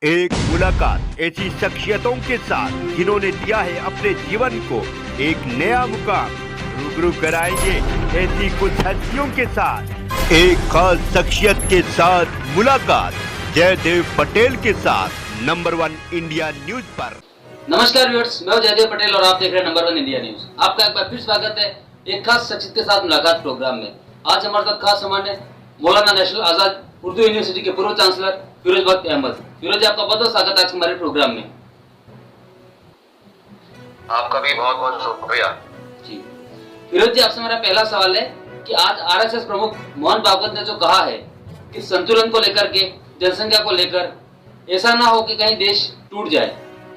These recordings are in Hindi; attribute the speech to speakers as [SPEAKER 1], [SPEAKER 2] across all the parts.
[SPEAKER 1] एक मुलाकात ऐसी शख्सियतों के साथ जिन्होंने दिया है अपने जीवन को एक नया मुकाम। रूबरू कराएंगे ऐसी कुछ हस्तियों के साथ एक खास शख्सियत के साथ मुलाकात जयदेव पटेल के साथ नंबर 1 इंडिया न्यूज पर।
[SPEAKER 2] नमस्कार व्यूअर्स, मैं हूं जयदेव पटेल और आप देख रहे हैं नंबर 1 इंडिया न्यूज। आपका एक बार फिर स्वागत है एक खास शख्सियत के साथ मुलाकात प्रोग्राम में। आज हमारे साथ खास मेहमान है मौलाना नेशनल आजाद उर्दू यूनिवर्सिटी के पूर्व चांसलर फिरोज बख्त अहमद। फिरोज जी, आपका बहुत बहुत स्वागत है आज हमारे प्रोग्राम में।
[SPEAKER 3] आपका भी बहुत बहुत शुक्रिया
[SPEAKER 2] जी। फिरोज जी, आपसे मेरा पहला सवाल है कि आज आरएसएस प्रमुख मोहन भागवत ने जो कहा है कि संतुलन को लेकर के, जनसंख्या को लेकर ऐसा ना हो कि कहीं देश टूट जाए,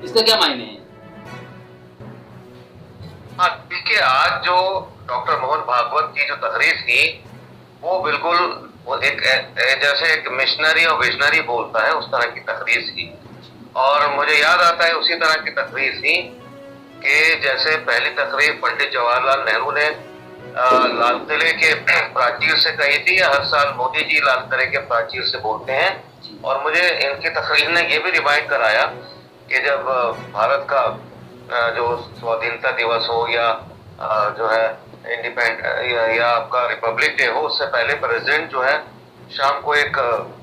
[SPEAKER 2] इसका क्या मायने है?
[SPEAKER 3] हाँ, देखिए, आज जो डॉक्टर मोहन भागवत की जो तकरीर थी वो बिल्कुल वो जैसे एक मिशनरी और विजनरी बोलता है उस तरह की तकरीर थी। और मुझे याद आता है उसी तरह की तकरीर थी कि जैसे पहली तकरीर पंडित जवाहरलाल नेहरू ने लाल किले के प्राचीर से कही थी, या हर साल मोदी जी लाल किले के प्राचीर से बोलते हैं। और मुझे इनकी तकरीर ने ये भी रिमाइंड कराया कि जब भारत का जो स्वाधीनता दिवस हो या जो है या आपका रिपब्लिक डे हो, उससे पहले प्रेसिडेंट जो है शाम को एक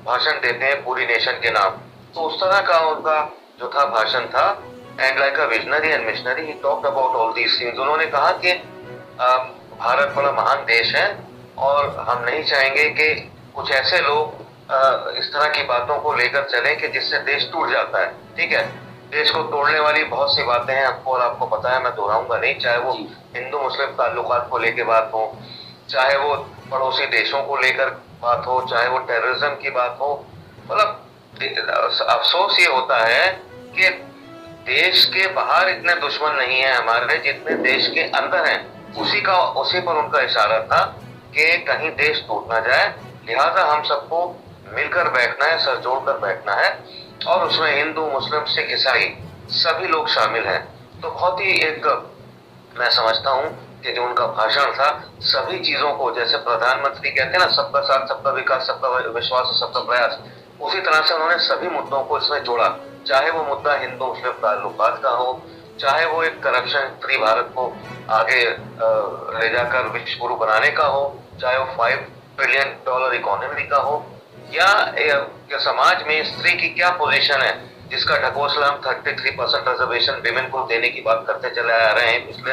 [SPEAKER 3] भाषण देते हैं पूरी नेशन के नाम। तो उस तरह का उनका जो था भाषण था, and like a visionary and machinery he talked about all these things. उन्होंने कहा कि भारत बड़ा महान देश है और हम नहीं चाहेंगे कि कुछ ऐसे लोग इस तरह की बातों को लेकर चलें कि जिससे देश टूट जाता है। ठीक है, देश को तोड़ने वाली बहुत सी बातें हैं आपको, और आपको पता है, मैं दोहराऊंगा नहीं। चाहे वो हिंदू मुस्लिम ताल्लुकात को लेकर बात हो, चाहे वो पड़ोसी देशों को लेकर बात हो, चाहे वो टेररिज्म की बात हो। मतलब अफसोस ये होता है कि देश के बाहर इतने दुश्मन नहीं है हमारे जितने देश के अंदर हैं। उसी पर उनका इशारा था कि कहीं देश टूट ना जाए, लिहाजा हम सबको मिलकर बैठना है, सर जोड़कर बैठना है। और उसमें हिंदू मुस्लिम सिख ईसाई सभी लोग शामिल हैं। तो बहुत ही एक मैं समझता हूँ कि जो उनका भाषण था, सभी चीजों को, जैसे प्रधानमंत्री कहते हैं ना, सबका साथ सबका विकास सबका विश्वास और सबका प्रयास, उसी तरह से उन्होंने सभी मुद्दों को इसमें जोड़ा। चाहे वो मुद्दा हिंदू मुस्लिम ताल्लुकात का हो, चाहे वो एक करप्शन फ्री भारत को आगे ले जाकर विश्व गुरु बनाने का हो, चाहे वो $5 ट्रिलियन इकोनॉमी का हो, या समाज में स्त्री की क्या पोजीशन है, जिसका ढकोसला हम 33% रिजर्वेशन विमेन को देने की बात करते चले आ रहे हैं पिछले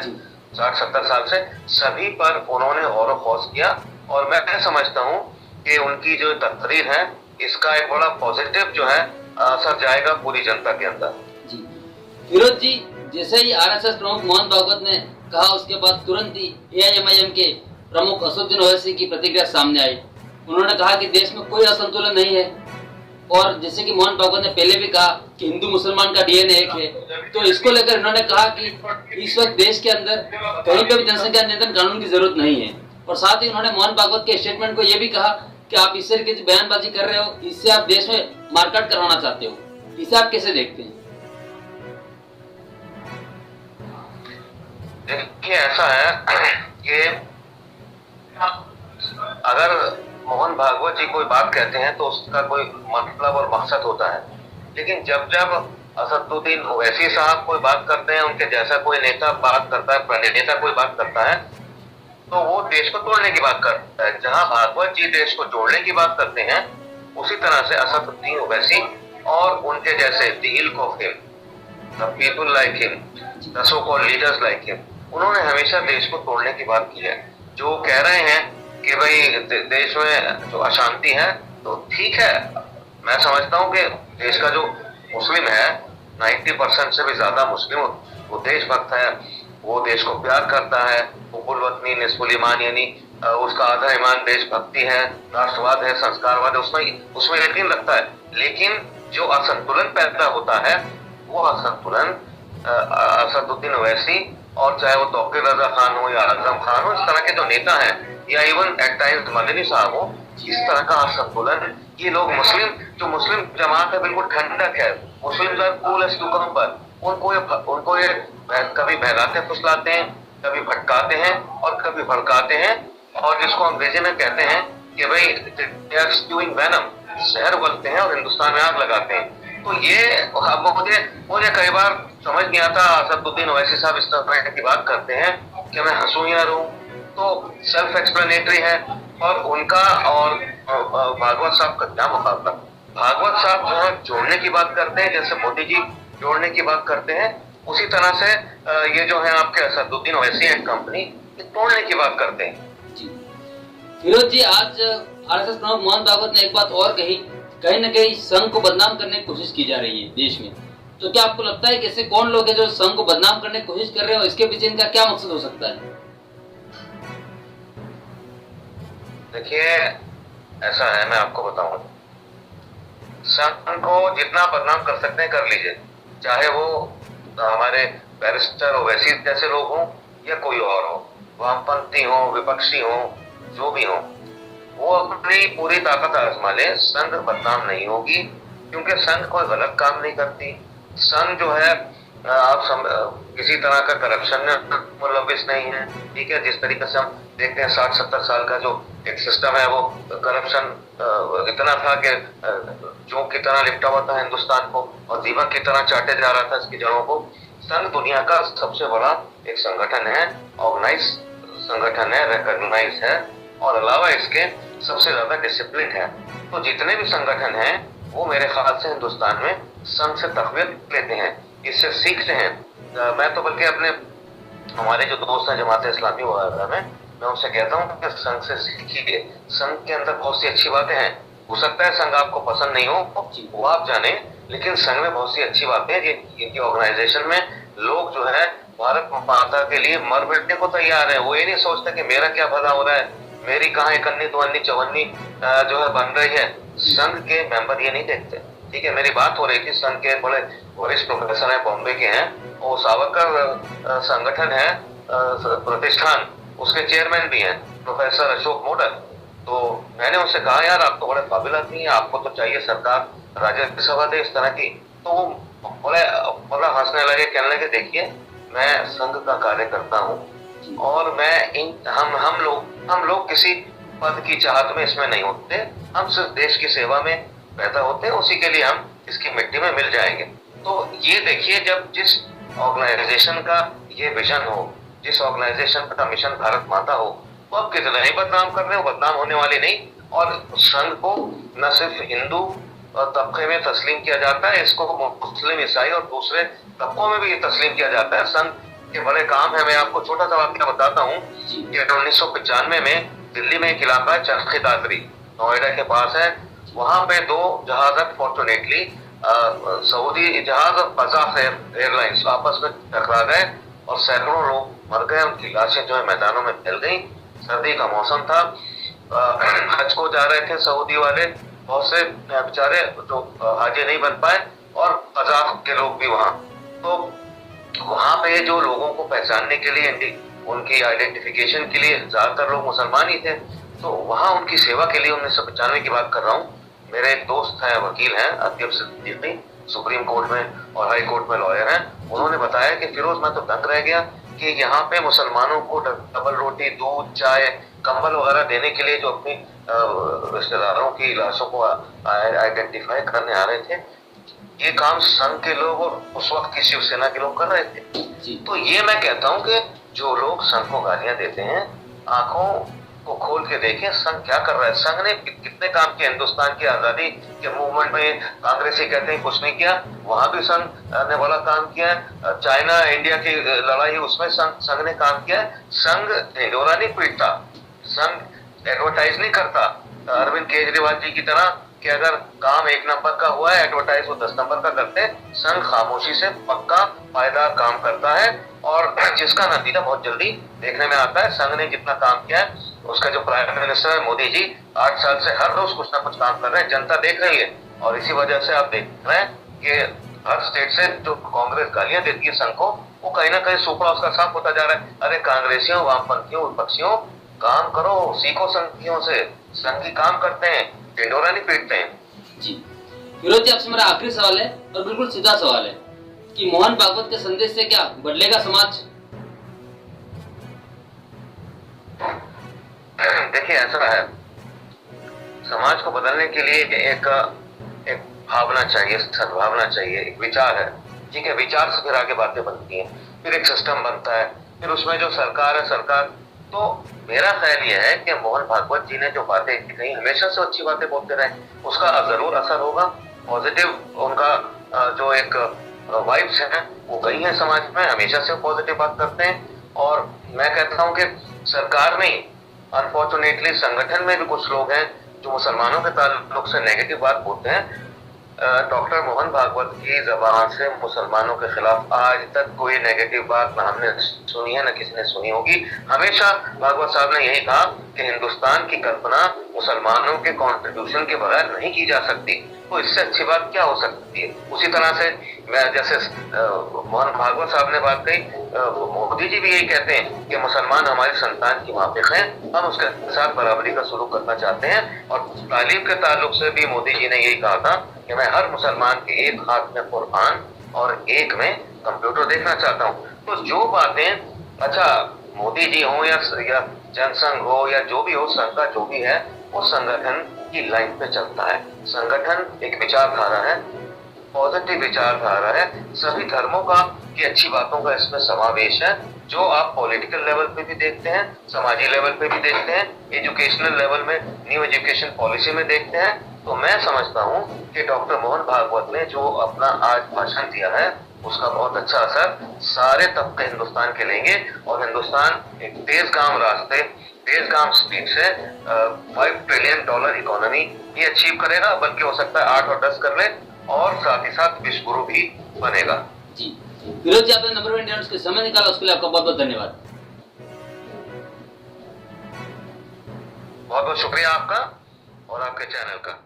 [SPEAKER 3] 60-70 साल से। सभी पर उन्होंने गौर खोज किया। और मैं समझता हूँ कि उनकी जो तकरीर है, इसका एक बड़ा पॉजिटिव जो है असर जाएगा पूरी जनता के अंदर।
[SPEAKER 2] जी फिरोज जी, जैसे ही आरएसएस प्रमुख मोहन भागवत ने कहा, उसके बाद तुरंत ही एआईएमआईएम के प्रमुख असदुद्दीन ओवैसी की प्रतिक्रिया सामने आई। उन्होंने कहा कि देश में कोई असंतुलन नहीं है, और जैसे कि मोहन भागवत ने पहले भी कहा कि हिंदू मुसलमान का डीएनए एक है, तो इसको लेकर उन्होंने कहा कि इस वक्त देश के अंदर कहीं पे भी जनसंख्या नियंत्रण कानून की जरूरत नहीं है। और साथ ही उन्होंने मोहन भागवत के स्टेटमेंट को यह भी कहा कि आप इस तरह की जो बयानबाजी कर रहे हो, इससे आप देश में मार्केट करवाना चाहते हो। इसे आप कैसे देखते हैं?
[SPEAKER 3] देखिए, ऐसा है कि अगर मोहन भागवत जी कोई बात कहते हैं तो उसका कोई मतलब और मकसद होता है। लेकिन जब जब असदुद्दीन ओवैसी साहब कोई बात करते हैं, उनके जैसा कोई नेता बात करता है, प्रणेता कोई बात करता है, तो वो देश को तोड़ने की बात करता है। जहां भागवत जी देश को जोड़ने की बात करते हैं, उसी तरह से असदुद्दीन ओवैसी और उनके जैसे the ilk of him, the people like him, the so called leaders like him, उन्होंने हमेशा देश को तोड़ने की बात की है। जो कह रहे हैं कि भाई देश में जो अशांति है, तो ठीक है, मैं समझता हूँ कि देश का जो मुस्लिम है, 90% से भी ज्यादा मुस्लिम, वो देशभक्त है, वो देश को प्यार करता है। हुब्बुल वतनी निस्फुल ईमान, यानी उसका आधा ईमान देशभक्ति है, राष्ट्रवाद है, संस्कारवाद है, उसमें यकीन रखता है। लेकिन जो असंतुलन पैदा होता है, वो असंतुलन असदुद्दीन ओवैसी और चाहे वो तौकीर रजा खान हो या आजम खान हो, इस तरह के जो नेता हैं, या इवन एट टाइम्स मदनी साहब हो, इस तरह का असंतुलन ये लोग जो मुस्लिम जमात है, बिल्कुल ठंडक है, मुस्लिम कूल एज क्यूकम्बर, उनको ये कभी बहलाते फुसलाते हैं, कभी भटकाते हैं और कभी भड़काते हैं। और जिसको अंग्रेजी में कहते हैं कि भाई दे आर स्प्यूइंग वेनम, जहर उगलते हैं और हिंदुस्तान में आग लगाते हैं। तो ये अब मुझे कई बार समझ नहीं आता, असदुद्दीन ओवैसी साहब इस तरह की बात करते हैं कि मैं हंसूं या रोऊं, तो सेल्फ एक्सप्लेनेटरी है। और उनका और भागवत साहब का क्या मुकाबला। भागवत साहब जो है जोड़ने की बात करते हैं, जैसे मोदी जी जोड़ने की बात करते हैं, उसी तरह से ये जो है आपके असदुद्दीन ओवैसी एंड कंपनी तोड़ने की बात करते हैं।
[SPEAKER 2] जी फिरोज जी, आज आरएसएस प्रमुख मोहन भागवत ने एक बात और कही, कहीं न कहीं संघ को बदनाम करने की कोशिश की जा रही है देश में। तो क्या आपको लगता है कि ऐसे कौन लोग हैं जो संघ को बदनाम करने की कोशिश कर रहे हैं और इसके पीछे इनका क्या मकसद हो सकता है?
[SPEAKER 3] देखिए, ऐसा है, मैं आपको बताऊं, संघ को जितना बदनाम कर सकते हैं कर लीजिए, चाहे वो हमारे बैरिस्टर ओवैसी जैसे लोग हों या कोई और हो, वामपंथी हो, विपक्षी हो, जो भी हो, वो अपनी पूरी ताकत आजमा ले, संघ बदनाम नहीं होगी, क्योंकि संघ कोई गलत काम नहीं करती। संघ जो है किसी तरह का करप्शन में मुलविस नहीं है, ठीक है। जिस तरीके से हम देखते हैं 60-70 साल का जो एक सिस्टम है, वो करप्शन इतना था कि जोंक की तरह लिपटा हुआ था हिंदुस्तान को और दीमक की तरह चाटे जा रहा था इसकी जड़ों को। संघ दुनिया का सबसे बड़ा एक संगठन है, ऑर्गेनाइज संगठन है, रिकॉग्नाइज है, और अलावा इसके सबसे ज्यादा डिसिप्लिन है। तो जितने भी संगठन हैं वो मेरे ख्याल से हिंदुस्तान में संघ से तकवीत लेते हैं, इससे सीखते हैं। मैं तो बल्कि अपने हमारे जो दोस्त हैं जमात इस्लामी वगैरह में, मैं उनसे कहता हूँ कि संघ से सीखिए। संघ के अंदर बहुत सी अच्छी बातें हैं। हो सकता है संघ आपको पसंद नहीं हो, वो आप जाने, लेकिन संघ में बहुत सी अच्छी बातें हैं। इनकी ऑर्गेनाइजेशन में लोग जो है भारत माता के लिए मर मिटने को तैयार है। वो ये नहीं सोचते कि मेरा क्या भला हो रहा है, मेरी कहाँ इकन्नी दुअन्नी चवन्नी जो है बन रही है। संघ के मेंबर ये नहीं देखते, ठीक है। मेरी बात हो रही थी, संघ के बड़े वरिष्ठ प्रोफेसर हैं, बॉम्बे के हैं, वो सावरकर संगठन है प्रतिष्ठान, उसके चेयरमैन भी हैं प्रोफेसर अशोक मोडक। तो मैंने उनसे कहा, यार आप तो बड़े काबिल आदमी हैं, आपको तो चाहिए सरकार राज्यसभा दे इस तरह की। तो वो बड़ा हंसने लगे, कहने लगे देखिए मैं संघ का कार्य करता हूँ और मैं हम लोग किसी पद की चाहत में इसमें नहीं होते, हम सिर्फ देश की सेवा में पैदा होते हैं, उसी के लिए हम इसकी मिट्टी में मिल जाएंगे। तो ये देखिए, जब जिस ऑर्गेनाइजेशन का ये विजन हो, जिस ऑर्गेनाइजेशन का मिशन भारत माता हो, वो अब कितना ही बदनाम कर रहे हो, बदनाम होने वाली नहीं। और संघ को न सिर्फ हिंदू तबके में तस्लीम किया जाता है, इसको मुस्लिम, ईसाई और दूसरे तबकों में भी ये तस्लीम किया जाता है। संघ के बड़े काम है। मैं आपको छोटा सा वाक्य बताता हूँ कि 1995 में दिल्ली में एक इलाका है चरखी दादरी, नोएडा के पास है। वहां पे दो जहाज फॉर्चुनेटली सऊदी जहाज और कजाक एयरलाइंस आपस में टकरा गए और सैकड़ों लोग मर गए, उनकी लाशें जो है मैदानों में फैल गई। सर्दी का मौसम था, हज को जा रहे थे सऊदी वाले, बहुत से बेचारे जो हाजी नहीं बन पाए, और कजाक के लोग भी वहां। तो वहां पे जो लोगों को पहचानने के लिए, उनकी आइडेंटिफिकेशन के लिए ज्यादातर लोग मुसलमान ही थे। तो वहां उनकी सेवा के लिए 1995 की बात कर रहा हूँ, मेरे एक दोस्त हैं, वकील हैं, अत्यब सिद्दीकी, सुप्रीम कोर्ट में और हाई कोर्ट में लॉयर हैं। उन्होंने बताया कि फिरोज मैं तो दंग रह गया कि यहाँ पे मुसलमानों को डबल रोटी, दूध, चाय, कंबल वगैरह देने के लिए जो अपनी रिश्तेदारों की लाशों को आइडेंटिफाई करने आ रहे थे, ये काम संघ के लोग और उस वक्त की शिवसेना के लोग कर रहे थे। तो ये मैं कहता हूँ कि जो लोग संघ को गालियां देते हैं, आंखों को खोल के देखें संघ क्या कर रहा है। संघ ने कितने काम किए हिंदुस्तान की आजादी के मूवमेंट में। कांग्रेसी कहते हैं कुछ नहीं किया, वहां भी संघ ने बड़ा काम किया है। चाइना इंडिया की लड़ाई, उसमें संघ ने काम किया है। संघ ढिंढोरा नहीं पीटता, संघ एडवर्टाइज नहीं करता अरविंद केजरीवाल जी की तरह कि अगर काम 1 नंबर का हुआ है, एडवर्टाइज वो 10 नंबर का करते हैं। संघ खामोशी से पक्का पायदार काम करता है और जिसका नतीजा बहुत जल्दी देखने में आता है। संघ ने जितना काम किया है, उसका जो प्राइम मिनिस्टर है मोदी जी 8 साल से हर रोज कुछ ना कुछ काम कर रहे हैं, जनता देख रही है। और इसी वजह से आप देख रहे हैं कि हर स्टेट से जो कांग्रेस गालियां देती है संघ को, वो कहीं ना कहीं सुपड़ा उसका साफ होता जा रहा है। अरे कांग्रेसियों, वामपंथियों, विपक्षियों, काम करो, सीखो संघियों से। संघी काम करते हैं, ढिंढोरा नहीं पीटते हैं।
[SPEAKER 2] जी फिरोज जी, आपसे मेरा आखिरी सवाल है और बिल्कुल सीधा सवाल है कि मोहन भागवत के संदेश से क्या बदलेगा समाज? देखिए
[SPEAKER 3] ऐसा है, समाज को बदलने के लिए एक भावना चाहिए, सद्भावना चाहिए, एक विचार है, ठीक है। विचार से फिर आगे बातें बनती हैं, फिर एक सिस्टम बनता है, फिर उसमें जो सरकार है, सरकार। तो मेरा ख्याल ये है कि मोहन भागवत जी ने जो बातें कही, हमेशा से अच्छी बातें बोलते रहे, उसका जरूर असर होगा। पॉजिटिव उनका जो एक वाइब्स है वो कही है समाज में, हमेशा से पॉजिटिव बात करते हैं। और मैं कहता हूँ कि सरकार में अनफॉर्चुनेटली संगठन में भी कुछ लोग हैं जो मुसलमानों के ताल्लुक से नेगेटिव बात बोलते हैं। डॉक्टर मोहन भागवत की जबान से मुसलमानों के खिलाफ आज तक कोई नेगेटिव बात ना हमने सुनी है, ना किसी ने सुनी होगी। हमेशा भागवत साहब ने यही कहा कि हिंदुस्तान की कल्पना मुसलमानों के कॉन्स्टिट्यूशन के बगैर नहीं की जा सकती, तो इससे अच्छी बात क्या हो सकती है। उसी तरह से मैं जैसे मोहन भागवत साहब ने बात कही, मोदी जी भी यही कहते हैं कि मुसलमान हमारी संतान की माफिक हैं, हम उसके साथ बराबरी का सलूक करना चाहते हैं। और तालीम के ताल्लुक से भी मोदी जी ने यही कहा था कि मैं हर मुसलमान के एक हाथ में कुरान और एक में कंप्यूटर देखना चाहता हूँ। तो जो बातें, अच्छा मोदी जी हो या जनसंघ हो या जो भी हो, संघ का जो भी है वो संगठन की लाइन पे चलता है। संगठन एक विचारधारा है, पॉजिटिव विचारधारा है, सभी धर्मों का की अच्छी बातों का इसमें समावेश है, जो आप पॉलिटिकल लेवल पे भी देखते हैं, समाजी लेवल पे भी देखते हैं, एजुकेशनल लेवल में न्यू एजुकेशन पॉलिसी में देखते हैं। तो मैं समझता हूँ कि डॉक्टर मोहन भागवत ने जो अपना आज भाषण दिया है उसका बहुत अच्छा असर सारे तबके हिंदुस्तान के लेंगे, और हिंदुस्तान एक तेजगाम रास्ते, तेजगाम स्पीड से $5 ट्रिलियन इकोनॉमी ये अचीव करेगा, बल्कि हो सकता है 8 और 10 कर ले, और साथ ही साथ विश्व गुरु भी बनेगा।
[SPEAKER 2] जी फिरोज जी, आपने नंबर 1 इंडिया न्यूज़ के समय निकाला, उसके लिए आपका बहुत बहुत धन्यवाद।
[SPEAKER 3] बहुत बहुत शुक्रिया आपका और आपके चैनल का।